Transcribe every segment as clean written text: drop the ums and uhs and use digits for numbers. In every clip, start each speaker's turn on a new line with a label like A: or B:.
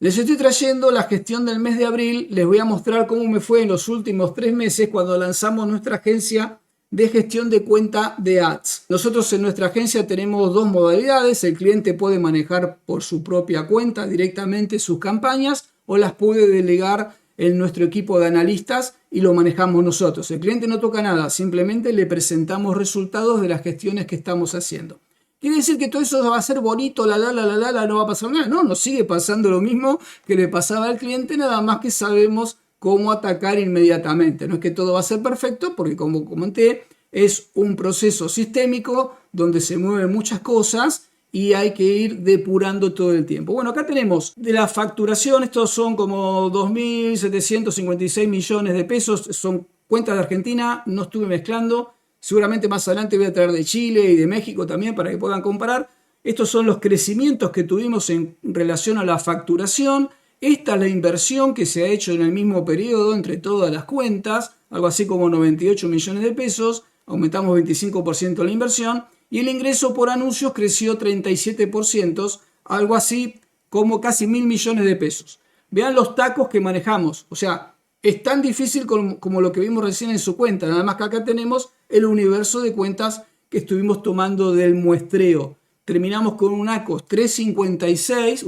A: Les estoy trayendo la gestión del mes de abril. Les voy a mostrar cómo me fue en los últimos 3 meses cuando lanzamos nuestra agencia de gestión de cuenta de ads. Nosotros en nuestra agencia tenemos dos modalidades. El cliente puede manejar por su propia cuenta directamente sus campañas o las puede delegar en nuestro equipo de analistas y lo manejamos nosotros. El cliente no toca nada, simplemente le presentamos resultados de las gestiones que estamos haciendo. ¿Quiere decir que todo eso va a ser bonito, no va a pasar nada? No, nos sigue pasando lo mismo que le pasaba al cliente, nada más que sabemos cómo atacar inmediatamente. No es que todo va a ser perfecto, porque como comenté, es un proceso sistémico donde se mueven muchas cosas y hay que ir depurando todo el tiempo. Bueno, acá tenemos de la facturación, estos son como 2.756 millones de pesos, son cuentas de Argentina, no estuve mezclando. Seguramente más adelante voy a traer de Chile y de México también para que puedan comparar. Estos son los crecimientos que tuvimos en relación a la facturación. Esta es la inversión que se ha hecho en el mismo periodo entre todas las cuentas, algo así como 98 millones de pesos. Aumentamos 25% la inversión y el ingreso por anuncios creció 37%, algo así como casi 1.000 millones de pesos. Vean los tacos que manejamos, o sea, es tan difícil como lo que vimos recién en su cuenta, nada más que acá tenemos el universo de cuentas que estuvimos tomando del muestreo. Terminamos con un ACOS 356,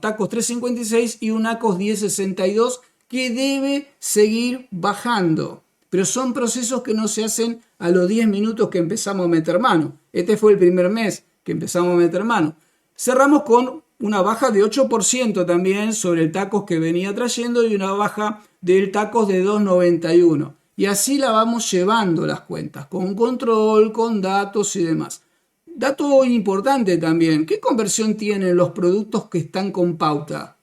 A: tacos 356 y un ACOS 1062 que debe seguir bajando. Pero son procesos que no se hacen a los 10 minutos que empezamos a meter mano. Este fue el primer mes que empezamos a meter mano. Cerramos con una baja de 8% también sobre el tacos que venía trayendo y una baja del tacos de 2.91. Y así la vamos llevando las cuentas, con control, con datos y demás. Dato importante también, ¿qué conversión tienen los productos que están con pauta?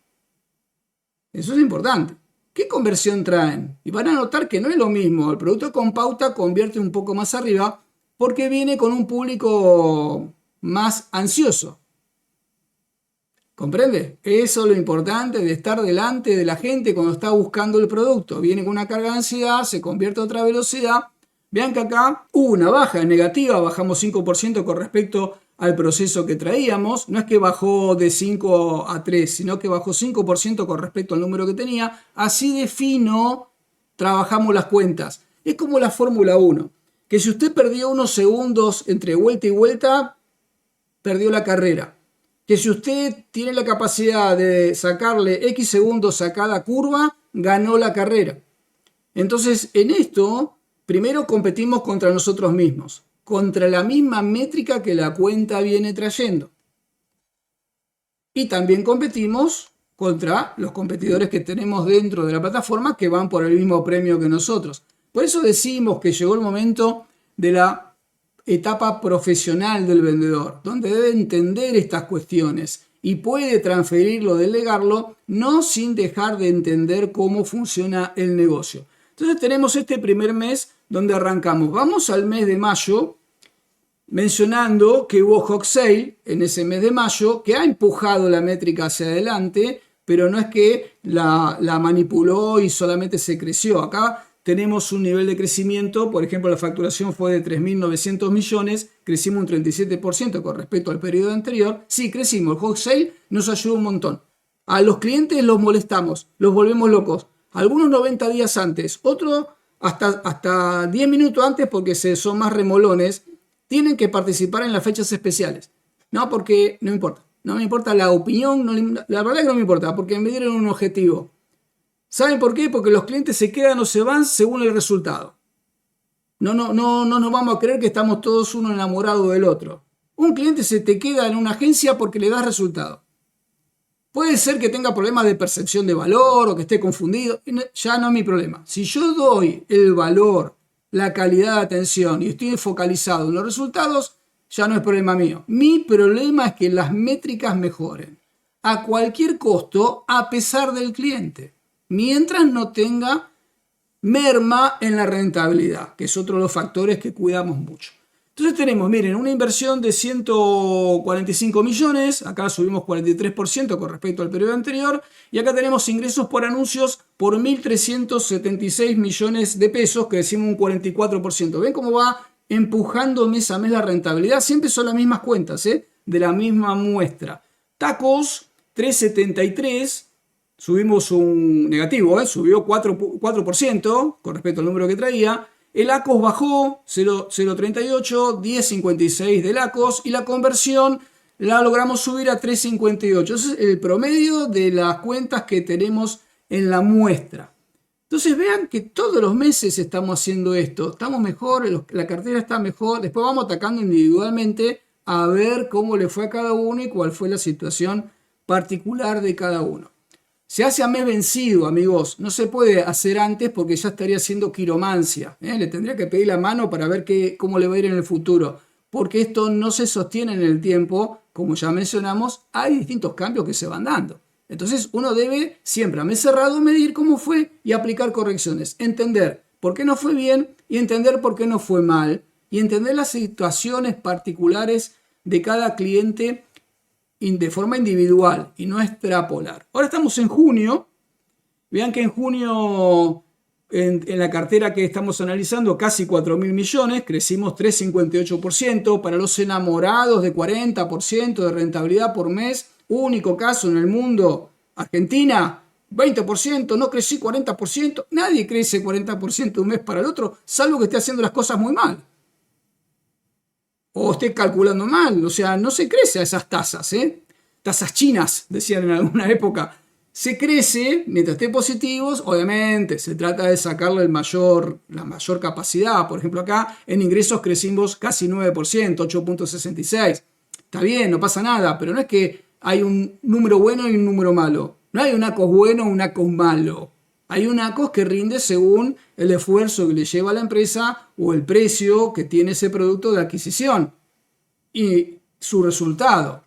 A: Eso es importante. ¿Qué conversión traen? Y van a notar que no es lo mismo. El producto con pauta convierte un poco más arriba porque viene con un público más ansioso. ¿Comprende? Eso es lo importante de estar delante de la gente cuando está buscando el producto. Viene con una carga de ansiedad, se convierte a otra velocidad. Vean que acá hubo una baja negativa, bajamos 5% con respecto al proceso que traíamos. No es que bajó de 5 a 3, sino que bajó 5% con respecto al número que tenía. Así de fino trabajamos las cuentas. Es como la Fórmula 1, que si usted perdió unos segundos entre vuelta y vuelta, perdió la carrera. Que si usted tiene la capacidad de sacarle X segundos a cada curva, ganó la carrera. Entonces, en esto, primero competimos contra nosotros mismos, contra la misma métrica que la cuenta viene trayendo. Y también competimos contra los competidores que tenemos dentro de la plataforma que van por el mismo premio que nosotros. Por eso decimos que llegó el momento de la etapa profesional del vendedor, donde debe entender estas cuestiones y puede transferirlo, delegarlo, no sin dejar de entender cómo funciona el negocio. Entonces tenemos este primer mes donde arrancamos. Vamos al mes de mayo, mencionando que hubo hot sale en ese mes de mayo, que ha empujado la métrica hacia adelante, pero no es que la manipuló y solamente se creció. Acá tenemos un nivel de crecimiento, por ejemplo, la facturación fue de 3.900 millones, crecimos un 37% con respecto al periodo anterior. Sí, crecimos, el hot sale nos ayudó un montón. A los clientes los molestamos, los volvemos locos. Algunos 90 días antes, otros hasta 10 minutos antes porque son más remolones, tienen que participar en las fechas especiales. No, porque no me importa. No me importa la opinión, la verdad es que no me importa, porque me dieron un objetivo. ¿Saben por qué? Porque los clientes se quedan o se van según el resultado. No nos vamos a creer que estamos todos uno enamorado del otro. Un cliente se te queda en una agencia porque le das resultado. Puede ser que tenga problemas de percepción de valor o que esté confundido. Ya no es mi problema. Si yo doy el valor, la calidad de atención y estoy focalizado en los resultados, ya no es problema mío. Mi problema es que las métricas mejoren a cualquier costo a pesar del cliente, mientras no tenga merma en la rentabilidad, que es otro de los factores que cuidamos mucho. Entonces tenemos, miren, una inversión de 145 millones, acá subimos 43% con respecto al periodo anterior, y acá tenemos ingresos por anuncios por 1.376 millones de pesos, que decimos un 44%. ¿Ven cómo va empujando mes a mes la rentabilidad? Siempre son las mismas cuentas, de la misma muestra. Tacos 373, subimos un negativo, subió 4% con respecto al número que traía. El ACOS bajó 0,38, 10,56 del ACOS y la conversión la logramos subir a 3,58. Ese es el promedio de las cuentas que tenemos en la muestra. Entonces vean que todos los meses estamos haciendo esto, estamos mejor, la cartera está mejor, después vamos atacando individualmente a ver cómo le fue a cada uno y cuál fue la situación particular de cada uno. Se hace a mes vencido, amigos, no se puede hacer antes porque ya estaría haciendo quiromancia, le tendría que pedir la mano para ver cómo le va a ir en el futuro, porque esto no se sostiene en el tiempo, como ya mencionamos, hay distintos cambios que se van dando. Entonces uno debe siempre a mes cerrado medir cómo fue y aplicar correcciones. Entender por qué no fue bien y entender por qué no fue mal. Y entender las situaciones particulares de cada cliente de forma individual y no extrapolar. Ahora estamos en junio. Vean que en junio en la cartera que estamos analizando casi 4.000 millones. Crecimos 3,58%. Para los enamorados de 40% de rentabilidad por mes. Único caso en el mundo, Argentina, 20%, no crecí 40%. Nadie crece 40% de un mes para el otro, salvo que esté haciendo las cosas muy mal. O esté calculando mal, o sea, no se crece a esas tasas, tasas chinas, decían en alguna época. Se crece mientras esté positivos, obviamente, se trata de sacarle la mayor capacidad. Por ejemplo, acá en ingresos crecimos casi 9%, 8,66. Está bien, no pasa nada, pero no es que hay un número bueno y un número malo. No hay un ACOS bueno o un ACOS malo. Hay un ACOS que rinde según el esfuerzo que le lleva a la empresa o el precio que tiene ese producto de adquisición y su resultado.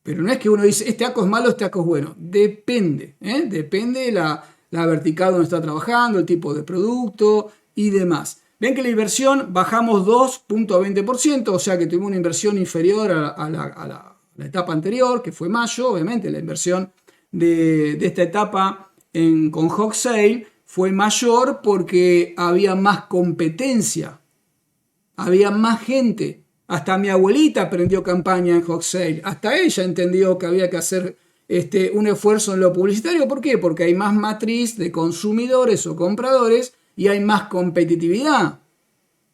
A: Pero no es que uno dice, este ACOS es malo, este ACOS es bueno. Depende. Depende de la vertical donde está trabajando, el tipo de producto y demás. Ven que la inversión bajamos 2,20%, o sea que tuvimos una inversión inferior a la etapa anterior, que fue mayo. Obviamente la inversión de esta etapa con Hot Sale fue mayor porque había más competencia, había más gente. Hasta mi abuelita aprendió campaña en Hot Sale, hasta ella entendió que había que hacer un esfuerzo en lo publicitario. ¿Por qué? Porque hay más matriz de consumidores o compradores y hay más competitividad.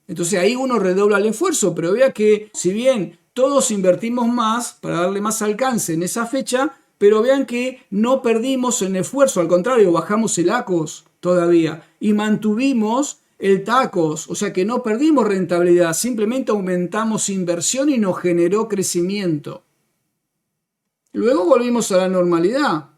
A: Entonces ahí uno redobla el esfuerzo, pero vea que si bien todos invertimos más para darle más alcance en esa fecha, pero vean que no perdimos el esfuerzo, al contrario, bajamos el ACOS todavía y mantuvimos el TACOS, o sea que no perdimos rentabilidad, simplemente aumentamos inversión y nos generó crecimiento. Luego volvimos a la normalidad.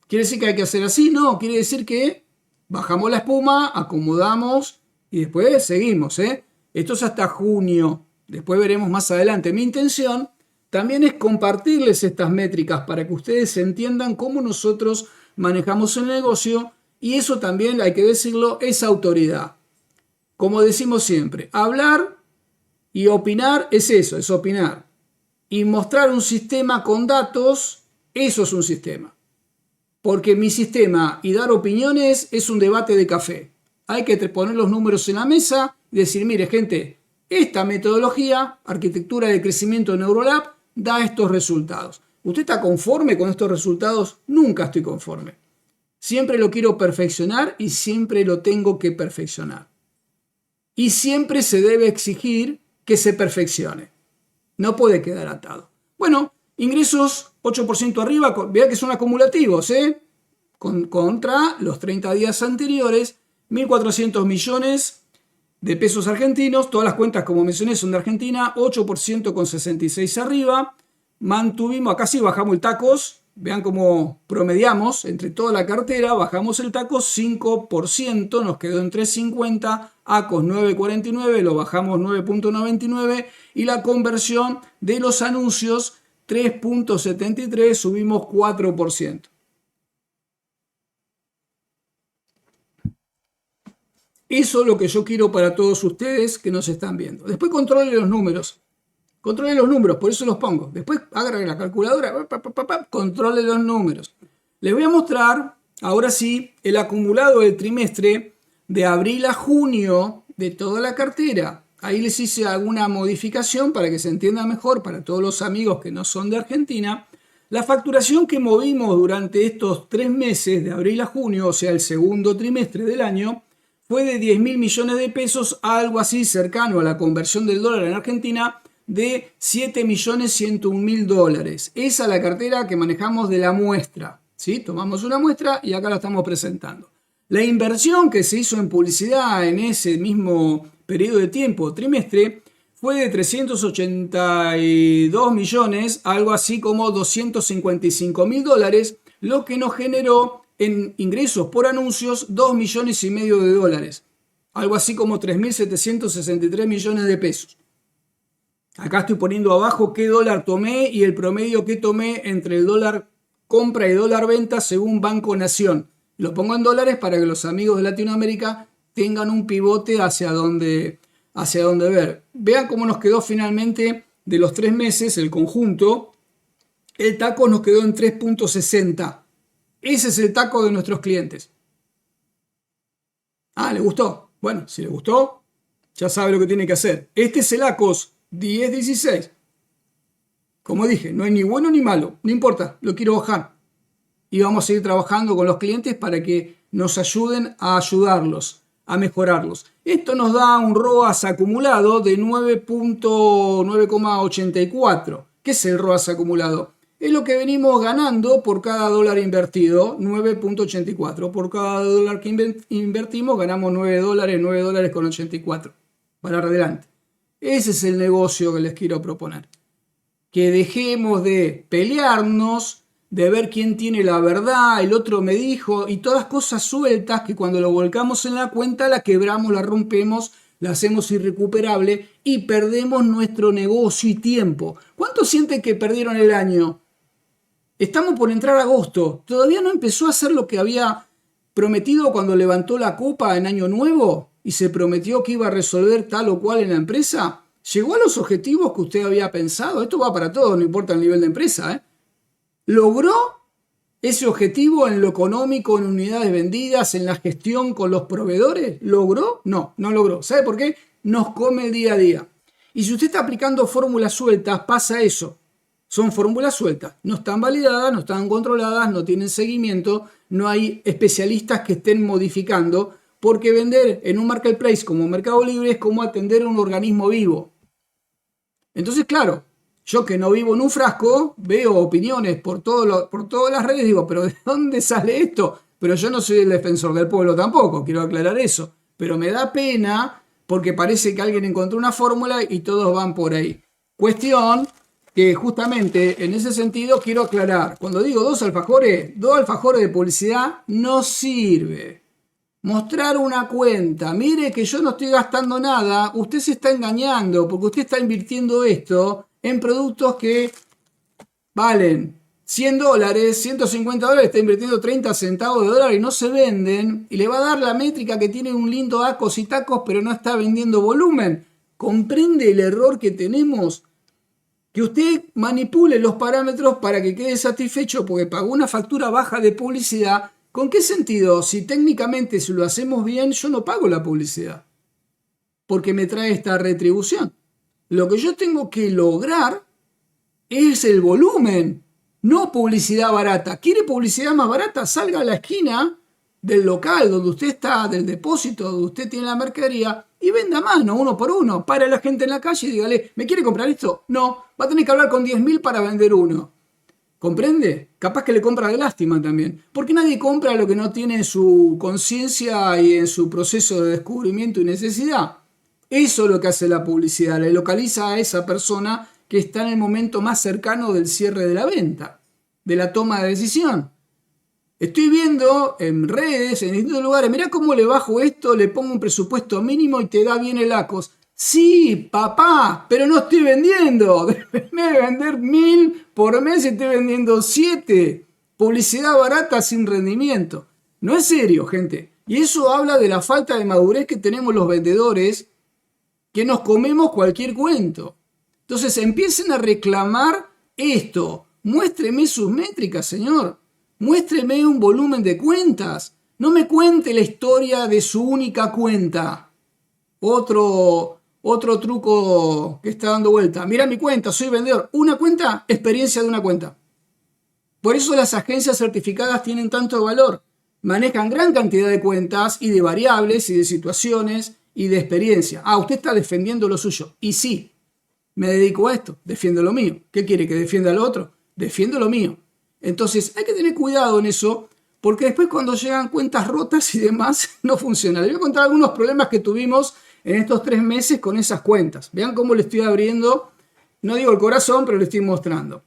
A: ¿Quiere decir que hay que hacer así? No, quiere decir que bajamos la espuma, acomodamos y después seguimos. Esto es hasta junio. Después veremos más adelante. Mi intención también es compartirles estas métricas para que ustedes entiendan cómo nosotros manejamos el negocio, y eso también, hay que decirlo, es autoridad. Como decimos siempre, hablar y opinar es eso, es opinar. Y mostrar un sistema con datos, eso es un sistema. Porque mi sistema y dar opiniones es un debate de café. Hay que poner los números en la mesa y decir, mire gente, esta metodología, arquitectura de crecimiento de Neurolab, da estos resultados. ¿Usted está conforme con estos resultados? Nunca estoy conforme. Siempre lo quiero perfeccionar y siempre lo tengo que perfeccionar. Y siempre se debe exigir que se perfeccione. No puede quedar atado. Bueno, ingresos 8% arriba, vea que son acumulativos, contra los 30 días anteriores, 1.400 millones de pesos argentinos. Todas las cuentas, como mencioné, son de Argentina, 8% con 66 arriba. Mantuvimos, acá sí bajamos el TACOS, vean cómo promediamos entre toda la cartera, bajamos el TACOS 5%, nos quedó en 3.50, ACOS 9.49, lo bajamos 9.99 y la conversión de los anuncios 3.73, subimos 4%. Eso es lo que yo quiero para todos ustedes que nos están viendo. Después controlen los números. Controle los números, por eso los pongo. Después agarren la calculadora, controle los números. Les voy a mostrar, ahora sí, el acumulado del trimestre de abril a junio de toda la cartera. Ahí les hice alguna modificación para que se entienda mejor para todos los amigos que no son de Argentina. La facturación que movimos durante estos 3 meses, de abril a junio, o sea, el segundo trimestre del año, fue de 10.000 millones de pesos, algo así cercano a la conversión del dólar en Argentina, de 7.101.000 dólares. Esa es la cartera que manejamos de la muestra, ¿sí? Tomamos una muestra y acá la estamos presentando. La inversión que se hizo en publicidad en ese mismo periodo de tiempo, trimestre, fue de 382 millones, algo así como 255.000 dólares, lo que nos generó en ingresos por anuncios 2,5 millones de dólares, algo así como 3.763 millones de pesos. Acá estoy poniendo abajo qué dólar tomé y el promedio que tomé entre el dólar compra y dólar venta según Banco Nación. Lo pongo en dólares para que los amigos de Latinoamérica tengan un pivote hacia dónde ver. Vean cómo nos quedó finalmente de los 3 meses el conjunto. El taco nos quedó en 3.60. Ese es el taco de nuestros clientes. ¿Le gustó? Bueno, si le gustó, ya sabe lo que tiene que hacer. Este es el ACOS 1016. Como dije, no hay ni bueno ni malo, no importa, lo quiero bajar. Y vamos a seguir trabajando con los clientes para que nos ayuden a ayudarlos, a mejorarlos. Esto nos da un ROAS acumulado de 9,84. ¿Qué es el ROAS acumulado? Es lo que venimos ganando por cada dólar invertido, 9,84. Por cada dólar que invertimos ganamos 9 dólares con 84. Para adelante. Ese es el negocio que les quiero proponer. Que dejemos de pelearnos, de ver quién tiene la verdad, el otro me dijo, y todas cosas sueltas que cuando lo volcamos en la cuenta la quebramos, la rompemos, la hacemos irrecuperable y perdemos nuestro negocio y tiempo. ¿Cuántos sienten que perdieron el año? Estamos por entrar a agosto. ¿Todavía no empezó a hacer lo que había prometido cuando levantó la copa en Año Nuevo y se prometió que iba a resolver tal o cual en la empresa? ¿Llegó a los objetivos que usted había pensado? Esto va para todos, no importa el nivel de empresa, ¿eh? ¿Logró ese objetivo en lo económico, en unidades vendidas, en la gestión con los proveedores? ¿Logró? No, no logró. ¿Sabe por qué? Nos come el día a día. Y si usted está aplicando fórmulas sueltas, pasa eso. Son fórmulas sueltas. No están validadas, no están controladas, no tienen seguimiento, no hay especialistas que estén modificando, porque vender en un marketplace como Mercado Libre es como atender a un organismo vivo. Entonces, claro, yo que no vivo en un frasco, veo opiniones por todas las redes, digo, pero ¿de dónde sale esto? Pero yo no soy el defensor del pueblo tampoco, quiero aclarar eso. Pero me da pena porque parece que alguien encontró una fórmula y todos van por ahí. Cuestión que justamente en ese sentido quiero aclarar. Cuando digo dos alfajores de publicidad no sirve. Mostrar una cuenta, mire que yo no estoy gastando nada, usted se está engañando porque usted está invirtiendo esto en productos que valen 100 dólares, 150 dólares, está invirtiendo 30 centavos de dólar y no se venden, y le va a dar la métrica que tiene un lindo ACOS y tacos, pero no está vendiendo volumen. ¿Comprende el error que tenemos? Que usted manipule los parámetros para que quede satisfecho porque pagó una factura baja de publicidad. ¿Con qué sentido? Si técnicamente si lo hacemos bien, yo no pago la publicidad porque me trae esta retribución. Lo que yo tengo que lograr es el volumen, no publicidad barata. ¿Quiere publicidad más barata? Salga a la esquina del local donde usted está, del depósito donde usted tiene la mercadería y venda más, no uno por uno. Para a la gente en la calle y dígale, ¿me quiere comprar esto? No, va a tener que hablar con 10.000 para vender uno. ¿Comprende? Capaz que le compra de lástima también. Porque nadie compra lo que no tiene en su conciencia y en su proceso de descubrimiento y necesidad. Eso es lo que hace la publicidad. Le localiza a esa persona que está en el momento más cercano del cierre de la venta, de la toma de decisión. Estoy viendo en redes, en distintos lugares, mirá cómo le bajo esto, le pongo un presupuesto mínimo y te da bien el ACOS. Sí, papá, pero no estoy vendiendo. Déjeme vender 1.000 por mes y estoy vendiendo 7. Publicidad barata sin rendimiento. No es serio, gente. Y eso habla de la falta de madurez que tenemos los vendedores, que nos comemos cualquier cuento. Entonces empiecen a reclamar esto. Muéstreme sus métricas, señor. Muéstreme un volumen de cuentas. No me cuente la historia de su única cuenta. Otro truco que está dando vuelta. Mira mi cuenta, soy vendedor. Una cuenta, experiencia de una cuenta. Por eso las agencias certificadas tienen tanto valor. Manejan gran cantidad de cuentas y de variables y de situaciones y de experiencia. Usted está defendiendo lo suyo. Y sí, me dedico a esto, defiendo lo mío. ¿Qué quiere que defienda lo otro? Defiendo lo mío. Entonces hay que tener cuidado en eso, porque después cuando llegan cuentas rotas y demás, no funciona. Les voy a contar algunos problemas que tuvimos en estos 3 meses con esas cuentas. Vean cómo le estoy abriendo, no digo el corazón, pero le estoy mostrando.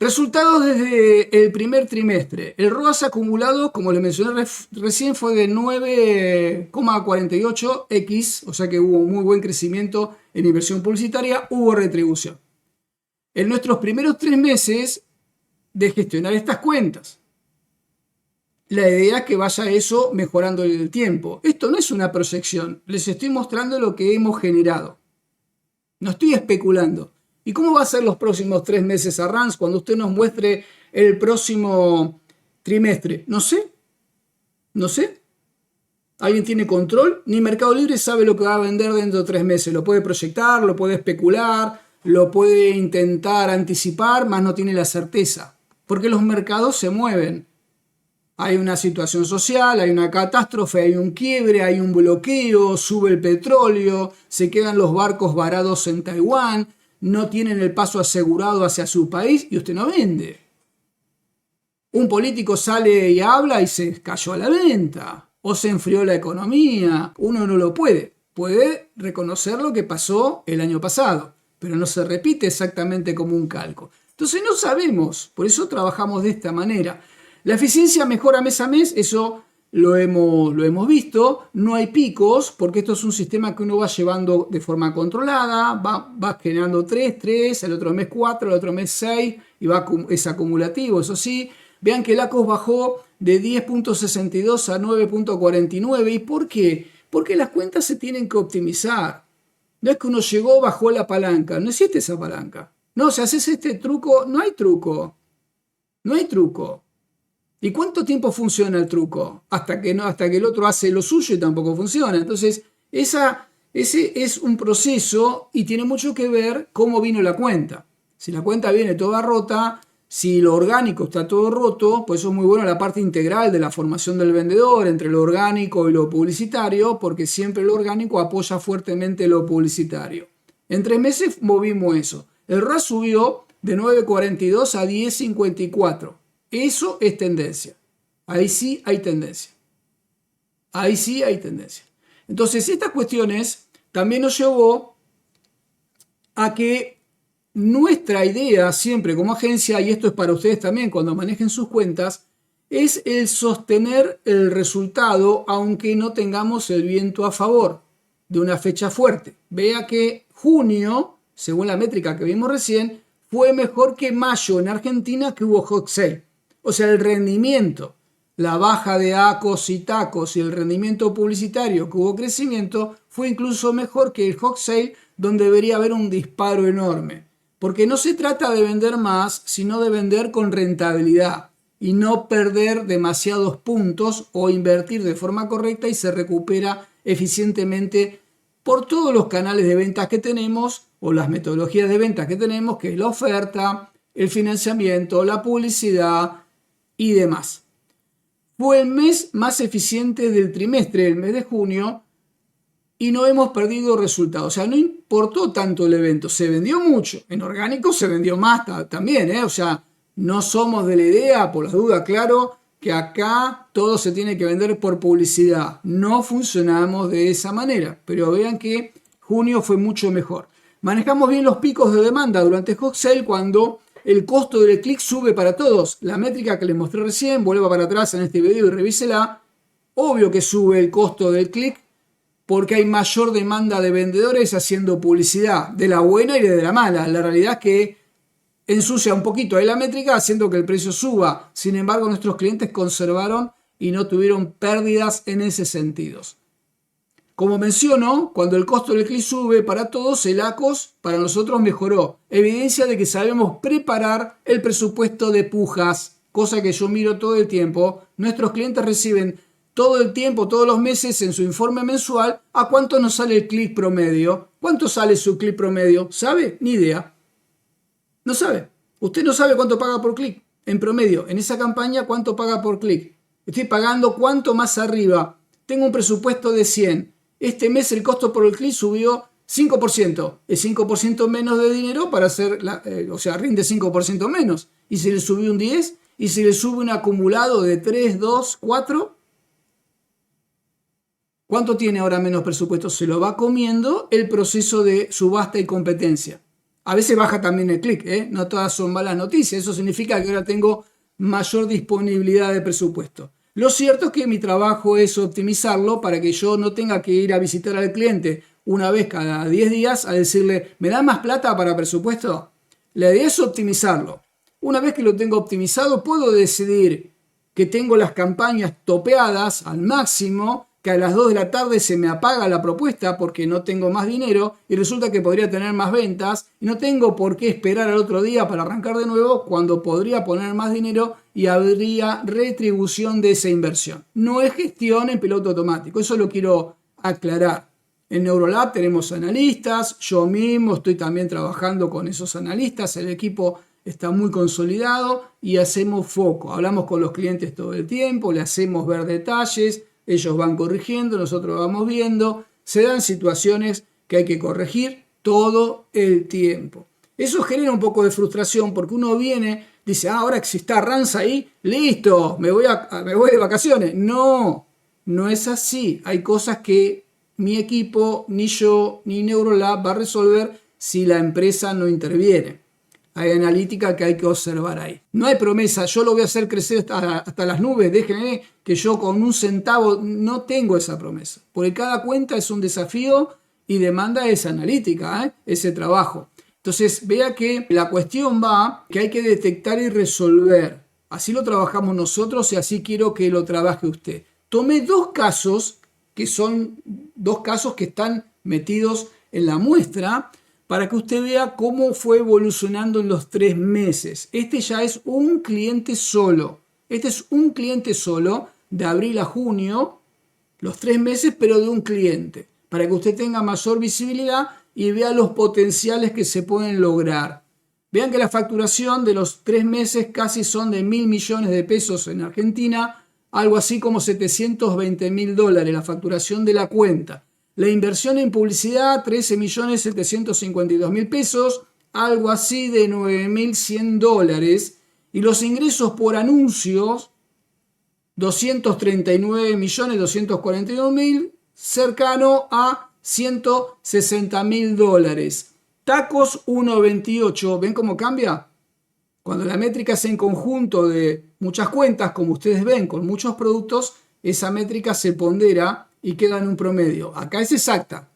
A: Resultados desde el primer trimestre. El ROAS acumulado, como les mencioné recién, fue de 9,48x, o sea que hubo muy buen crecimiento en inversión publicitaria, hubo retribución. En nuestros primeros 3 meses de gestionar estas cuentas, la idea es que vaya eso mejorando en el tiempo. Esto no es una proyección, les estoy mostrando lo que hemos generado. No estoy especulando. ¿Y cómo va a ser los próximos 3 meses a Rans cuando usted nos muestre el próximo trimestre? No sé. ¿Alguien tiene control? Ni Mercado Libre sabe lo que va a vender dentro de 3 meses. Lo puede proyectar, lo puede especular, lo puede intentar anticipar, más no tiene la certeza. Porque los mercados se mueven. Hay una situación social, hay una catástrofe, hay un quiebre, hay un bloqueo, sube el petróleo, se quedan los barcos varados en Taiwán, no tienen el paso asegurado hacia su país y usted no vende. Un político sale y habla y se cayó a la venta o se enfrió la economía. Uno no lo puede. Puede reconocer lo que pasó el año pasado, pero no se repite exactamente como un calco. Entonces no sabemos, por eso trabajamos de esta manera. La eficiencia mejora mes a mes, eso lo hemos visto. No hay picos, porque esto es un sistema que uno va llevando de forma controlada, va generando 3, el otro mes 4, el otro mes 6, y es acumulativo, eso sí. Vean que el ACOS bajó de 10.62 a 9.49. ¿Y por qué? Porque las cuentas se tienen que optimizar. No es que uno llegó, bajó la palanca, no existe esa palanca. No, si haces este truco, no hay truco. No hay truco. ¿Y cuánto tiempo funciona el truco? Hasta que el otro hace lo suyo y tampoco funciona. Entonces, ese es un proceso y tiene mucho que ver cómo vino la cuenta. Si la cuenta viene toda rota, si lo orgánico está todo roto, pues eso es muy bueno la parte integral de la formación del vendedor entre lo orgánico y lo publicitario, porque siempre lo orgánico apoya fuertemente lo publicitario. En 3 meses movimos eso. El RAS subió de 9.42 a 10.54. Eso es tendencia. Ahí sí hay tendencia. Ahí sí hay tendencia. Entonces, estas cuestiones también nos llevó a que nuestra idea siempre como agencia, y esto es para ustedes también cuando manejen sus cuentas, es el sostener el resultado aunque no tengamos el viento a favor de una fecha fuerte. Vea que junio, según la métrica que vimos recién, fue mejor que mayo en Argentina, que hubo hot sale. O sea, el rendimiento, la baja de ACOS y TACOS y el rendimiento publicitario que hubo crecimiento fue incluso mejor que el hot sale, donde debería haber un disparo enorme. Porque no se trata de vender más, sino de vender con rentabilidad y no perder demasiados puntos o invertir de forma correcta y se recupera eficientemente por todos los canales de ventas que tenemos o las metodologías de ventas que tenemos, que es la oferta, el financiamiento, la publicidad y demás. Fue el mes más eficiente del trimestre, el mes de junio, y no hemos perdido resultados. O sea, no importó tanto el evento, se vendió mucho. En orgánico se vendió más también, O sea, no somos de la idea, por las dudas, claro, que acá todo se tiene que vender por publicidad. No funcionamos de esa manera, pero vean que junio fue mucho mejor. Manejamos bien los picos de demanda durante hot sale cuando el costo del clic sube para todos. La métrica que les mostré recién, vuelva para atrás en este video y revísela. Obvio que sube el costo del clic porque hay mayor demanda de vendedores haciendo publicidad, de la buena y de la mala. La realidad es que ensucia un poquito ahí la métrica haciendo que el precio suba. Sin embargo, nuestros clientes conservaron y no tuvieron pérdidas en ese sentido. Como menciono, cuando el costo del clic sube para todos, el ACOS para nosotros mejoró. Evidencia de que sabemos preparar el presupuesto de pujas, cosa que yo miro todo el tiempo. Nuestros clientes reciben todo el tiempo, todos los meses, en su informe mensual, a cuánto nos sale el clic promedio. ¿Cuánto sale su clic promedio? ¿Sabe? Ni idea. No sabe. Usted no sabe cuánto paga por clic. en promedio, en esa campaña, ¿cuánto paga por clic? Estoy pagando cuánto más arriba. Tengo un presupuesto de 100. Este mes el costo por el clic subió 5%. Es 5% menos de dinero para hacer, o sea, rinde 5% menos. Y si le subió un 10, y si le sube un acumulado de 3, 2, 4, ¿cuánto tiene ahora menos presupuesto? Se lo va comiendo el proceso de subasta y competencia. A veces baja también el clic, ¿eh? No todas son malas noticias. Eso significa que ahora tengo mayor disponibilidad de presupuesto. Lo cierto es que mi trabajo es optimizarlo para que yo no tenga que ir a visitar al cliente una vez cada 10 días a decirle, ¿me da más plata para presupuesto? La idea es optimizarlo. Una vez que lo tengo optimizado, puedo decidir que tengo las campañas topeadas al máximo, que a las 2 de la tarde se me apaga la propuesta porque no tengo más dinero y resulta que podría tener más ventas y no tengo por qué esperar al otro día para arrancar de nuevo cuando podría poner más dinero y habría retribución de esa inversión. No es gestión en piloto automático, eso lo quiero aclarar. En Neurolab tenemos analistas, yo mismo estoy también trabajando con esos analistas, el equipo está muy consolidado y hacemos foco. Hablamos con los clientes todo el tiempo, le hacemos ver detalles, ellos van corrigiendo, nosotros vamos viendo, se dan situaciones que hay que corregir todo el tiempo. Eso genera un poco de frustración porque uno viene, dice, ahora que si está Ranza ahí, listo, me voy de vacaciones. No, no es así. Hay cosas que mi equipo, ni yo, ni Neurolab va a resolver si la empresa no interviene. Hay analítica que hay que observar ahí. No hay promesa, yo lo voy a hacer crecer hasta las nubes, déjenme que yo con un centavo no tengo esa promesa. Porque cada cuenta es un desafío y demanda esa analítica, ese trabajo. Entonces vea que la cuestión va que hay que detectar y resolver. Así lo trabajamos nosotros y así quiero que lo trabaje usted. Tomé dos casos que están metidos en la muestra para que usted vea cómo fue evolucionando en los 3 meses. Este ya es un cliente solo. Este es un cliente solo de abril a junio, los 3 meses, pero de un cliente, para que usted tenga mayor visibilidad y vea los potenciales que se pueden lograr. Vean que la facturación de los 3 meses casi son de 1.000 millones de pesos en Argentina, algo así como $720.000 la facturación de la cuenta. La inversión en publicidad, 13.752.000 pesos, algo así de $9.100. Y los ingresos por anuncios, 239.241.000, cercano a $160.000. Tacos 1.28, ¿ven cómo cambia? Cuando la métrica es en conjunto de muchas cuentas, como ustedes ven, con muchos productos, esa métrica se pondera y queda en un promedio. Acá es exacta.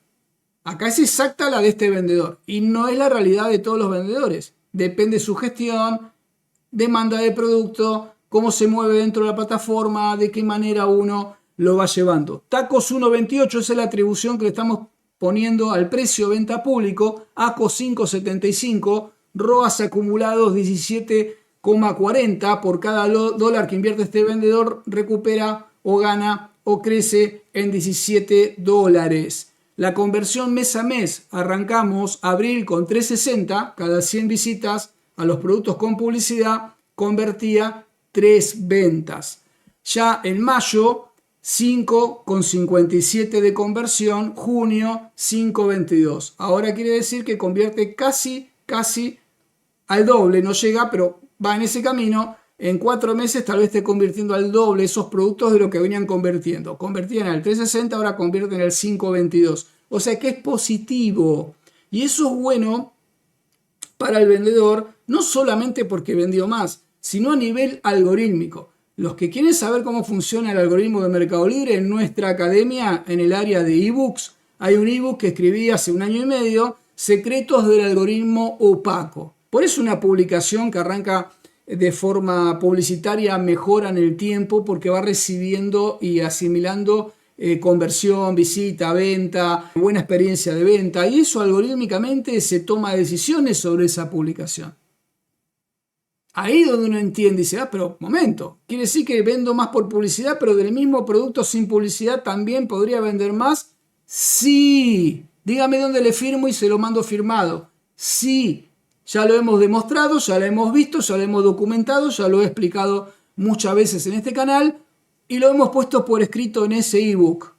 A: Acá es exacta la de este vendedor. Y no es la realidad de todos los vendedores. Depende de su gestión, demanda de producto, cómo se mueve dentro de la plataforma, de qué manera uno lo va llevando. Tacos 1.28 es la atribución que le estamos poniendo al precio venta público. ACO 5.75, ROAS acumulados 17,40. Por cada dólar que invierte este vendedor recupera o gana o crece en $17. La conversión mes a mes, arrancamos abril con 3.60, cada 100 visitas a los productos con publicidad convertía 3 ventas. Ya en mayo 5,57 de conversión, junio 5,22. Ahora quiere decir que convierte casi al doble, no llega, pero va en ese camino. En 4 meses tal vez esté convirtiendo al doble esos productos de lo que venían convirtiendo. Convertían al 3.60, ahora convierten al 5.22. O sea que es positivo. Y eso es bueno para el vendedor, no solamente porque vendió más, sino a nivel algorítmico. Los que quieren saber cómo funciona el algoritmo de Mercado Libre, en nuestra academia, en el área de ebooks, hay un ebook que escribí hace 1 año y medio, Secretos del algoritmo opaco. Por eso una publicación que arranca de forma publicitaria mejora en el tiempo porque va recibiendo y asimilando conversión, visita, venta, buena experiencia de venta, y eso algorítmicamente se toma decisiones sobre esa publicación. Ahí donde uno entiende y dice, pero momento, quiere decir que vendo más por publicidad, pero del mismo producto sin publicidad también podría vender más. Sí, dígame dónde le firmo y se lo mando firmado. Sí, Ya lo hemos demostrado, ya lo hemos visto, ya lo hemos documentado, ya lo he explicado muchas veces en este canal y lo hemos puesto por escrito en ese ebook,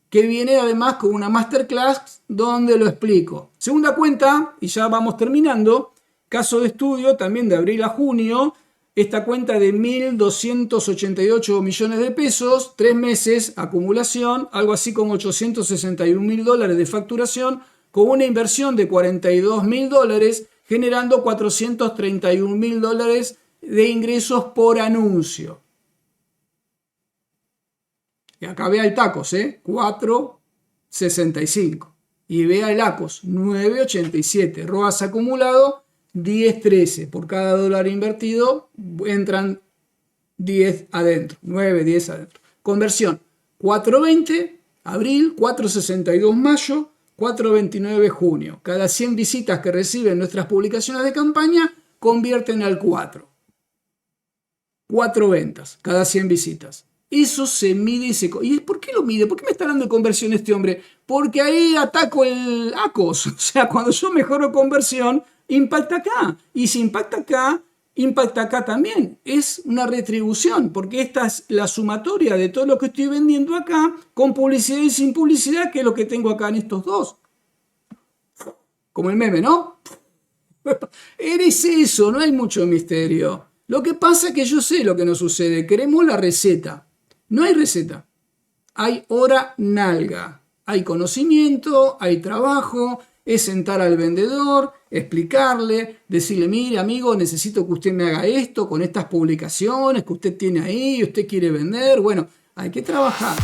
A: que viene además con una masterclass donde lo explico. Segunda cuenta, y ya vamos terminando, caso de estudio también de abril a junio, esta cuenta de 1.288 millones de pesos, 3 meses, acumulación, algo así como $861.000 de facturación, con una inversión de $42.000, generando $431.000 de ingresos por anuncio. Y acá vea el tacos, 4.65. Y vea el ACOS, 9.87. ROAS acumulado, 10.13. Por cada dólar invertido entran 10 adentro, 9, 10 adentro. Conversión, 4.20 abril, 4.62 mayo, 4.29 junio. Cada 100 visitas que reciben nuestras publicaciones de campaña convierten al 4. 4 ventas cada 100 visitas. Eso se mide y se... ¿Y por qué lo mide? ¿Por qué me está dando conversión este hombre? Porque ahí ataco el ACOS. O sea, cuando yo mejoro conversión, impacta acá. Y si impacta acá también. Es una retribución, porque esta es la sumatoria de todo lo que estoy vendiendo acá, con publicidad y sin publicidad, que es lo que tengo acá en estos dos. Como el meme, ¿no? Eres eso, no hay mucho misterio. Lo que pasa es que yo sé lo que nos sucede. Queremos la receta. No hay receta. Hay hora nalga. Hay conocimiento, hay trabajo, es sentar al vendedor, explicarle, decirle, mire amigo, necesito que usted me haga esto con estas publicaciones que usted tiene ahí y usted quiere vender. Bueno, hay que trabajar.